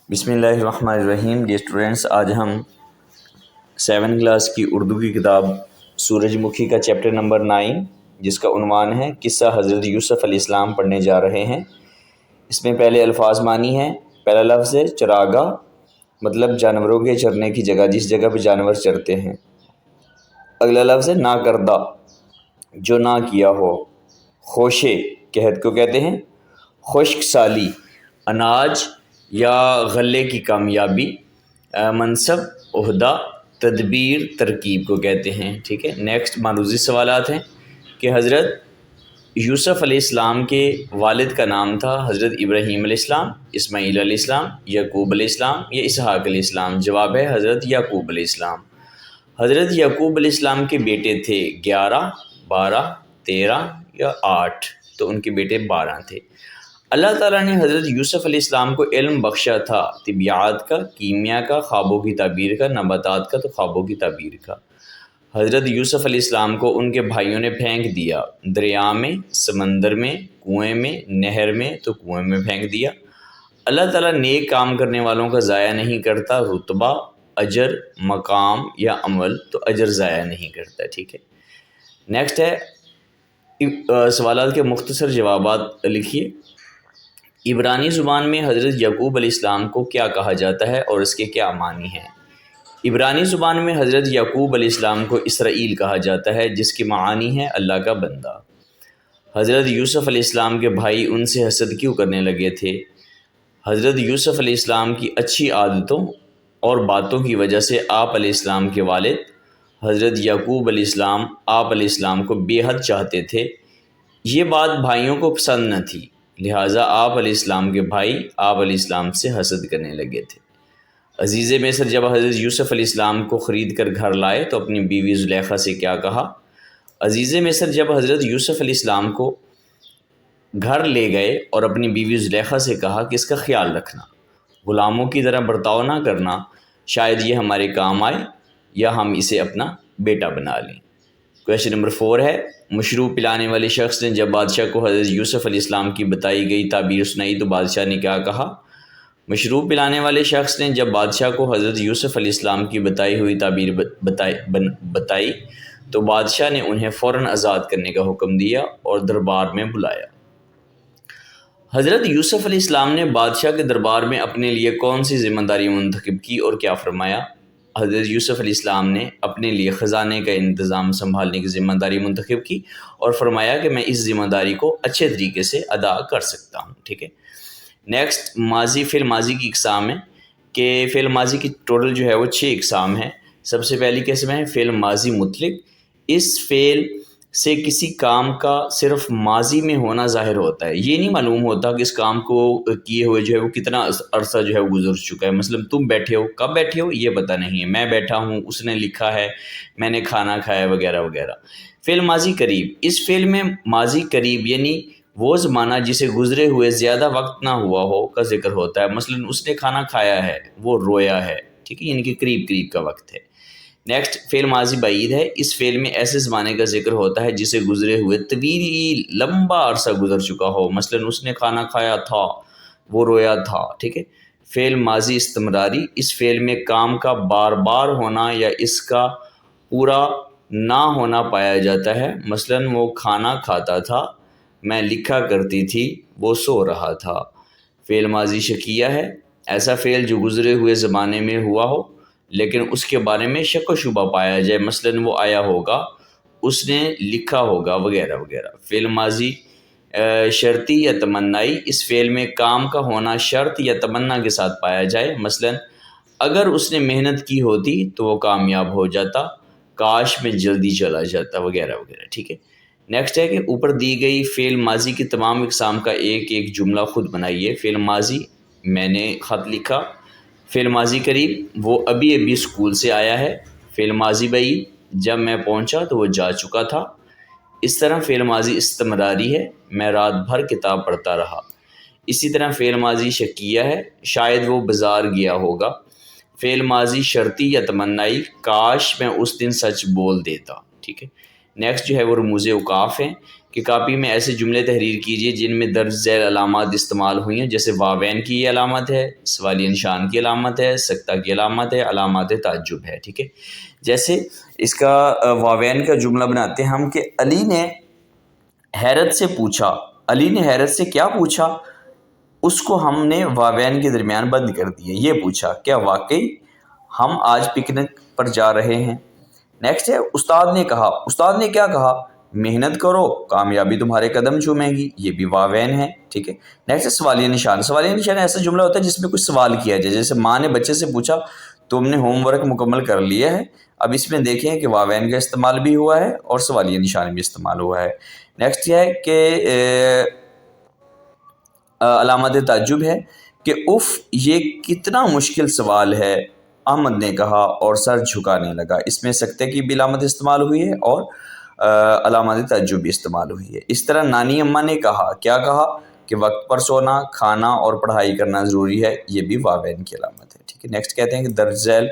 بسم اللہ الرحمن الرحیم۔ ڈیئر اسٹوڈینٹس، آج ہم 7 کلاس کی اردو کی کتاب سورج مکھی کا چیپٹر نمبر 9 جس کا عنوان ہے قصہ حضرت یوسف علیہ السلام پڑھنے جا رہے ہیں۔ اس میں پہلے الفاظ معنی ہیں۔ پہلا لفظ ہے چراگاہ، مطلب جانوروں کے چرنے کی جگہ، جس جگہ پہ جانور چرتے ہیں۔ اگلا لفظ ہے ناکردہ، جو نہ کیا ہو۔ خوشے قحط کو کہتے ہیں۔ خشک سالی، اناج یا غلے کی کامیابی۔ منصب، عہدہ، تدبیر، ترکیب کو کہتے ہیں۔ ٹھیک ہے، نیکسٹ معروضی سوالات ہیں کہ حضرت یوسف علیہ السلام کے والد کا نام تھا حضرت ابراہیم علیہ السلام، اسماعیل علیہ السلام، یعقوب علیہ السلام یا اسحاق علیہ السلام؟ جواب ہے حضرت یعقوب علیہ السلام۔ حضرت یعقوب علیہ السلام کے بیٹے تھے 11، 12، 13 یا 8، تو ان کے بیٹے 12 تھے۔ اللہ تعالیٰ نے حضرت یوسف علیہ السلام کو علم بخشا تھا، طبیعات کا، کیمیا کا، خوابوں کی تعبیر کا، نباتات کا تو خوابوں کی تعبیر کا۔ حضرت یوسف علیہ السلام کو ان کے بھائیوں نے پھینک دیا، دریا میں، سمندر میں، کنویں میں، نہر میں تو کنویں میں پھینک دیا۔ اللہ تعالیٰ نیک کام کرنے والوں کا ضائع نہیں کرتا، رتبہ، اجر، مقام یا عمل تو اجر ضائع نہیں کرتا۔ ٹھیک ہے، نیکسٹ ہے سوالات کے مختصر جوابات لکھیے۔ عبرانی زبان میں حضرت یعقوب علیہ السلام کو کیا کہا جاتا ہے اور اس کے کیا معنی ہیں؟ عبرانی زبان میں حضرت یعقوب علیہ السلام کو اسرائیل کہا جاتا ہے، جس کی معانی ہے اللہ کا بندہ۔ حضرت یوسف علیہ السلام کے بھائی ان سے حسد کیوں کرنے لگے تھے؟ حضرت یوسف علیہ السلام کی اچھی عادتوں اور باتوں کی وجہ سے آپ علیہ السلام کے والد حضرت یعقوب علیہ السلام آپ علیہ السلام کو بے حد چاہتے تھے۔ یہ بات بھائیوں کو پسند نہ تھی، لہٰذا آپ علیہ السلام کے بھائی آپ علیہ السلام سے حسد کرنے لگے تھے۔ عزیز مصر جب حضرت یوسف علیہ السلام کو خرید کر گھر لائے تو اپنی بیوی زلیخا سے کیا کہا؟ عزیز مصر جب حضرت یوسف علیہ السلام کو گھر لے گئے اور اپنی بیوی زلیخا سے کہا کہ اس کا خیال رکھنا، غلاموں کی طرح برتاؤ نہ کرنا، شاید یہ ہمارے کام آئے یا ہم اسے اپنا بیٹا بنا لیں۔ کویشچن نمبر 4 ہے، مشروب پلانے والے شخص نے جب بادشاہ کو حضرت یوسف علیہ السلام کی بتائی گئی تعبیر سنائی تو بادشاہ نے کیا کہا؟ مشروب پلانے والے شخص نے جب بادشاہ کو حضرت یوسف علیہ السلام کی بتائی ہوئی تعبیر بتائی تو بادشاہ نے انہیں فوراً آزاد کرنے کا حکم دیا اور دربار میں بلایا۔ حضرت یوسف علیہ السلام نے بادشاہ کے دربار میں اپنے لیے کون سی ذمہ داری منتخب کی اور کیا فرمایا؟ حضرت یوسف علیہ السلام نے اپنے لیے خزانے کا انتظام سنبھالنے کی ذمہ داری منتخب کی اور فرمایا کہ میں اس ذمہ داری کو اچھے طریقے سے ادا کر سکتا ہوں۔ ٹھیک ہے، نیکسٹ ماضی فعل ماضی کی اقسام ہے کہ فعل ماضی کی ٹوٹل جو ہے وہ 6 اقسام ہیں۔ سب سے پہلی قسم ہے فعل ماضی مطلق۔ اس فعل سے کسی کام کا صرف ماضی میں ہونا ظاہر ہوتا ہے، یہ نہیں معلوم ہوتا کہ اس کام کو کیے ہوئے جو ہے وہ کتنا عرصہ جو ہے وہ گزر چکا ہے۔ مثلا تم بیٹھے ہو، کب بیٹھے ہو یہ پتہ نہیں ہے، میں بیٹھا ہوں، اس نے لکھا ہے، میں نے کھانا کھایا وغیرہ وغیرہ۔ فعل ماضی قریب، اس فعل میں ماضی قریب یعنی وہ زمانہ جسے گزرے ہوئے زیادہ وقت نہ ہوا ہو کا ذکر ہوتا ہے۔ مثلا اس نے کھانا کھایا ہے، وہ رویا ہے، ٹھیک ہے، یعنی کہ قریب قریب کا وقت ہے۔ نیکسٹ فعل ماضی بعید ہے، اس فعل میں ایسے زمانے کا ذکر ہوتا ہے جسے گزرے ہوئے طویل لمبا عرصہ گزر چکا ہو۔ مثلا اس نے کھانا کھایا تھا، وہ رویا تھا، ٹھیک ہے۔ فعل ماضی استمراری، اس فعل میں کام کا بار بار ہونا یا اس کا پورا نہ ہونا پایا جاتا ہے۔ مثلا وہ کھانا کھاتا تھا، میں لکھا کرتی تھی، وہ سو رہا تھا۔ فعل ماضی شکیہ ہے، ایسا فعل جو گزرے ہوئے زمانے میں ہوا ہو لیکن اس کے بارے میں شک و شبہ پایا جائے، مثلا وہ آیا ہوگا، اس نے لکھا ہوگا وغیرہ وغیرہ۔ فعل ماضی شرطی یا تمنائی، اس فعل میں کام کا ہونا شرط یا تمنا کے ساتھ پایا جائے، مثلا اگر اس نے محنت کی ہوتی تو وہ کامیاب ہو جاتا، کاش میں جلدی چلا جاتا وغیرہ وغیرہ۔ ٹھیک ہے، نیکسٹ ہے کہ اوپر دی گئی فعل ماضی کی تمام اقسام کا ایک ایک جملہ خود بنائیے۔ فعل ماضی میں نے خط لکھا، فعل ماضی قریب وہ ابھی ابھی اسکول سے آیا ہے، فعل ماضی بعید جب میں پہنچا تو وہ جا چکا تھا۔ اس طرح فعل ماضی استمراری ہے، میں رات بھر کتاب پڑھتا رہا۔ اسی طرح فعل ماضی شکیہ ہے، شاید وہ بازار گیا ہوگا۔ فعل ماضی شرطی یا تمنائی، کاش میں اس دن سچ بول دیتا۔ ٹھیک ہے، نیکسٹ جو ہے وہ رموز اوقاف ہیں کہ کاپی میں ایسے جملے تحریر کیجیے جن میں درج ذیل علامات استعمال ہوئی ہیں، جیسے واوین کی یہ علامت ہے، سوالیہ نشان کی علامت ہے، سکتہ کی علامت ہے، علامات تعجب ہے، ٹھیک ہے۔ جیسے اس کا واوین کا جملہ بناتے ہیں ہم کہ علی نے حیرت سے پوچھا، علی نے حیرت سے کیا پوچھا؟ اس کو ہم نے واوین کے درمیان بند کر دیا، یہ پوچھا کیا واقعی ہم آج پکنک پر جا رہے ہیں؟ نیکسٹ ہے استاد نے کہا، استاد نے کیا کہا؟ محنت کرو کامیابی تمہارے قدم چومے گی، یہ بھی واوین ہے، ٹھیک ہے۔ نیکسٹ ہے سوالیہ نشان۔ سوالیہ نشان ایسا جملہ ہوتا ہے جس میں کچھ سوال کیا جائے، جیسے ماں نے بچے سے پوچھا تم نے ہوم ورک مکمل کر لیا ہے؟ اب اس میں دیکھیں کہ واوین کا استعمال بھی ہوا ہے اور سوالیہ نشان بھی استعمال ہوا ہے۔ نیکسٹ یہ ہے کہ علامت تعجب ہے کہ اف یہ کتنا مشکل سوال ہے، احمد نے کہا اور سر جھکانے لگا۔ اس میں سکتے کی بھی علامت استعمال ہوئی ہے اور علامت تعجب بھی استعمال ہوئی ہے۔ اس طرح نانی اماں نے کہا، کیا کہا؟ کہ وقت پر سونا، کھانا اور پڑھائی کرنا ضروری ہے، یہ بھی واوین کی علامت ہے، ٹھیک ہے۔ نیکسٹ کہتے ہیں کہ درج ذیل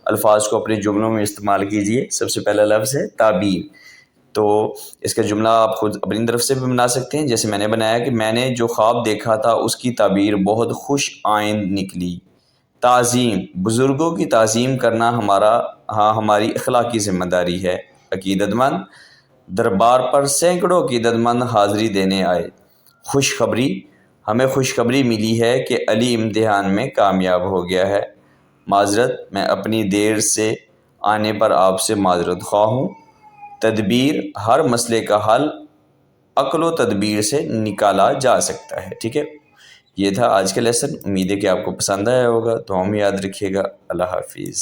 الفاظ کو اپنے جملوں میں استعمال کیجیے۔ سب سے پہلا لفظ ہے تعبیر، تو اس کا جملہ آپ خود اپنی طرف سے بھی بنا سکتے ہیں، جیسے میں نے بنایا کہ میں نے جو خواب دیکھا تھا اس کی تعبیر بہت خوش آئند نکلی۔ تعظیم، بزرگوں کی تعظیم کرنا ہماری اخلاقی ذمہ داری ہے۔ عقیدت مند، دربار پر سینکڑوں عقیدت مند حاضری دینے آئے۔ خوشخبری، ہمیں خوشخبری ملی ہے کہ علی امتحان میں کامیاب ہو گیا ہے۔ معذرت، میں اپنی دیر سے آنے پر آپ سے معذرت خواہ ہوں۔ تدبیر، ہر مسئلے کا حل عقل و تدبیر سے نکالا جا سکتا ہے، ٹھیک ہے۔ یہ تھا آج کا لیسن، امید ہے کہ آپ کو پسند آیا ہوگا، تو ہم یاد رکھیے گا۔ اللہ حافظ۔